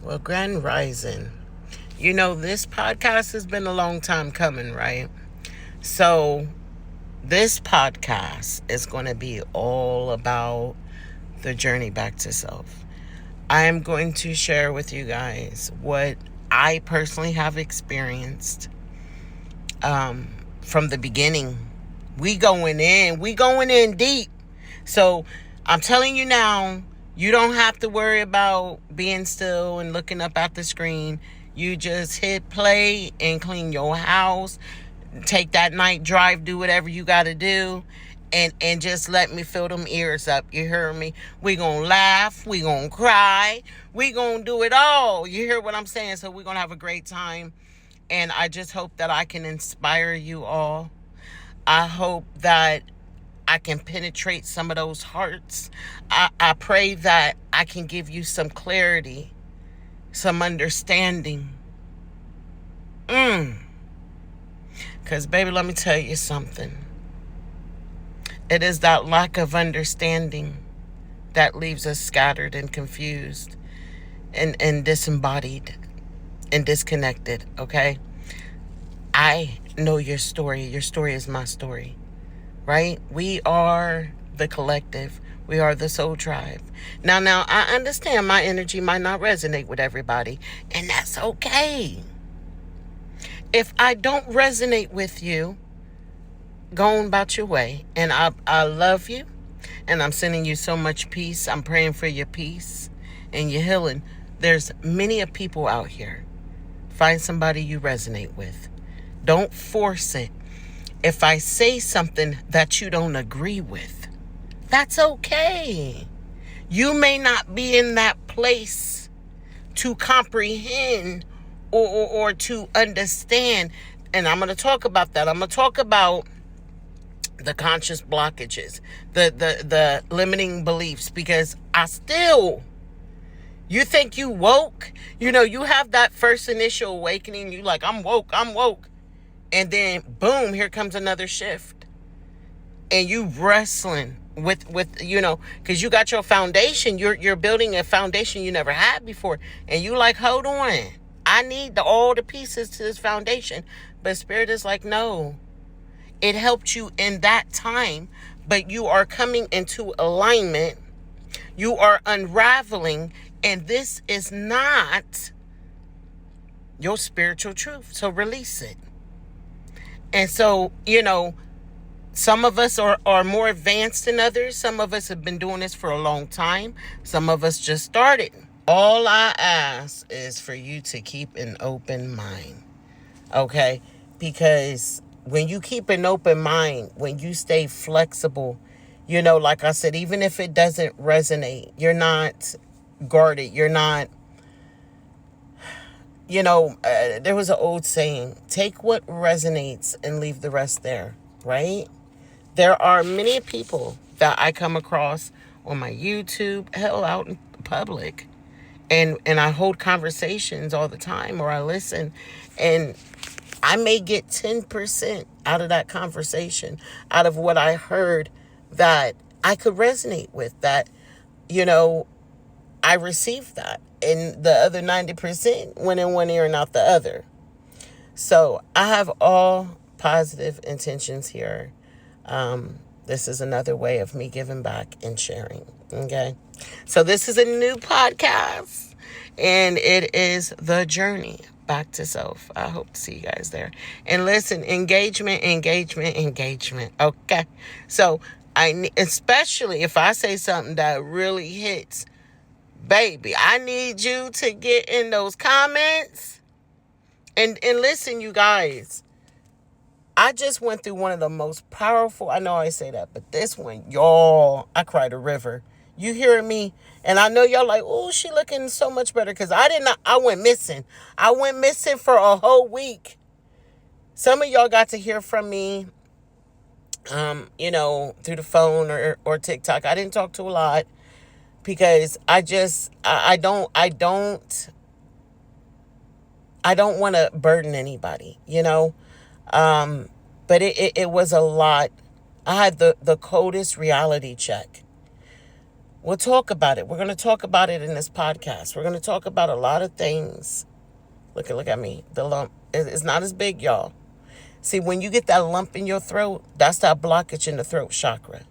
Well, Grand Rising. You know, this podcast has been a long time coming, right? So, this podcast is going to be all about the journey back to self. I am going to share with you guys what I personally have experienced from the beginning. We going in deep. So, I'm telling you now, you don't have to worry about being still and looking up at the screen. You just hit play and clean your house, take that night drive, do whatever you got to do, and just let me fill them ears up. You hear me? We gonna laugh, we gonna cry, we gonna do it all. You hear what I'm saying? So we're gonna have a great time, and I just hope that I can inspire you all. I hope that I can penetrate some of those hearts. I pray that I can give you some clarity, some understanding. Because, baby, let me tell you something. It is that lack of understanding that leaves us scattered and confused and disembodied and disconnected, okay? I know your story. Your story is my story. Right? We are the collective. We are the soul tribe. Now, I understand my energy might not resonate with everybody, and that's okay. If I don't resonate with you, go on about your way. And I love you, and I'm sending you so much peace. I'm praying for your peace and your healing. There's many of people out here. Find somebody you resonate with. Don't force it. If I say something that you don't agree with, that's okay. You may not be in that place to comprehend or to understand. And I'm going to talk about that. I'm going to talk about the conscious blockages, the limiting beliefs, because you think you woke, you have that first initial awakening. You like, I'm woke. And then, boom, here comes another shift. And you wrestling with because you got your foundation. You're building a foundation you never had before. And you like, hold on. I need all the pieces to this foundation. But Spirit is like, no. It helped you in that time. But you are coming into alignment. You are unraveling. And this is not your spiritual truth. So release it. And so, some of us are more advanced than others. Some of us have been doing this for a long time. Some of us just started. All I ask is for you to keep an open mind. Okay? Because when you keep an open mind, when you stay flexible, like I said, even if it doesn't resonate, you're not guarded. You're not... there was an old saying, take what resonates and leave the rest there, right? There are many people that I come across on my YouTube, hell, out in public, and I hold conversations all the time, or I listen, and I may get 10% out of that conversation, out of what I heard that I could resonate with, that, I received that. And the other 90% went in one ear and out the other. So I have all positive intentions here. This is another way of me giving back and sharing. Okay. So this is a new podcast, and it is the journey back to self. I hope to see you guys there. And listen, engagement. Okay. So especially if I say something that really hits, baby, I need you to get in those comments. And listen, you guys, I just went through one of the most powerful, I know I say that, but this one, y'all, I cried a river. You hearing me? And I know y'all like, oh, she looking so much better, because I went missing. I went missing for a whole week. Some of y'all got to hear from me, through the phone or TikTok. I didn't talk to a lot, because I don't want to burden anybody, but it was a lot. I had the coldest reality check We'll talk about it. We're going to talk about it in this podcast. We're going to talk about a lot of things. Look at me. The lump is not as big, y'all. See, when you get that lump in your throat, that's that blockage in the throat chakra.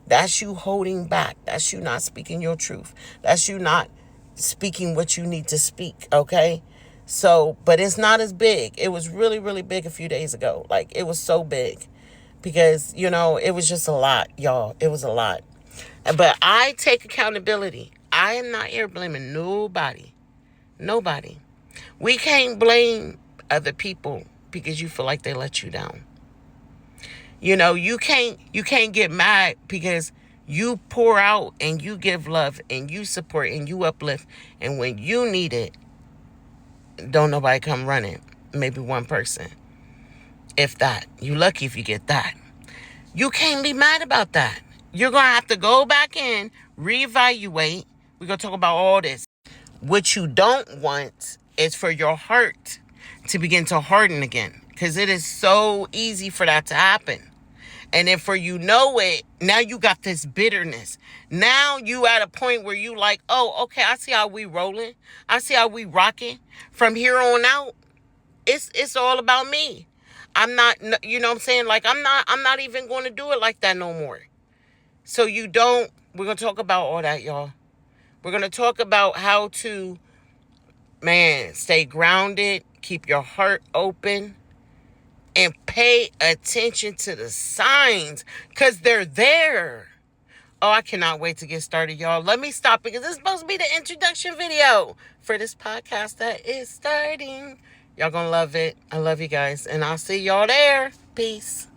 That's you holding back. That's you not speaking your truth. That's you not speaking what you need to speak, okay? So, but it's not as big. It was really, really big a few days ago. Like, it was so big because, it was just a lot, y'all. It was a lot. But I take accountability. I am not here blaming nobody. Nobody. We can't blame other people because you feel like they let you down. You can't get mad because you pour out and you give love and you support and you uplift. And when you need it, don't nobody come running. Maybe one person. If that. You lucky if you get that. You can't be mad about that. You're going to have to go back in, reevaluate. We're going to talk about all this. What you don't want is for your heart to begin to harden again. Because it is so easy for that to happen. And then for it, now you got this bitterness. Now you at a point where you like, oh, okay, I see how we rolling. I see how we rocking. From here on out, it's all about me. I'm not, you know what I'm saying? Like, I'm not even going to do it like that no more. So we're going to talk about all that, y'all. We're going to talk about how to, stay grounded, keep your heart open, and pay attention to the signs because they're there. Oh, I cannot wait to get started, y'all. Let me stop because this is supposed to be the introduction video for this podcast that is starting. Y'all gonna love it. I love you guys, and I'll see y'all there. Peace.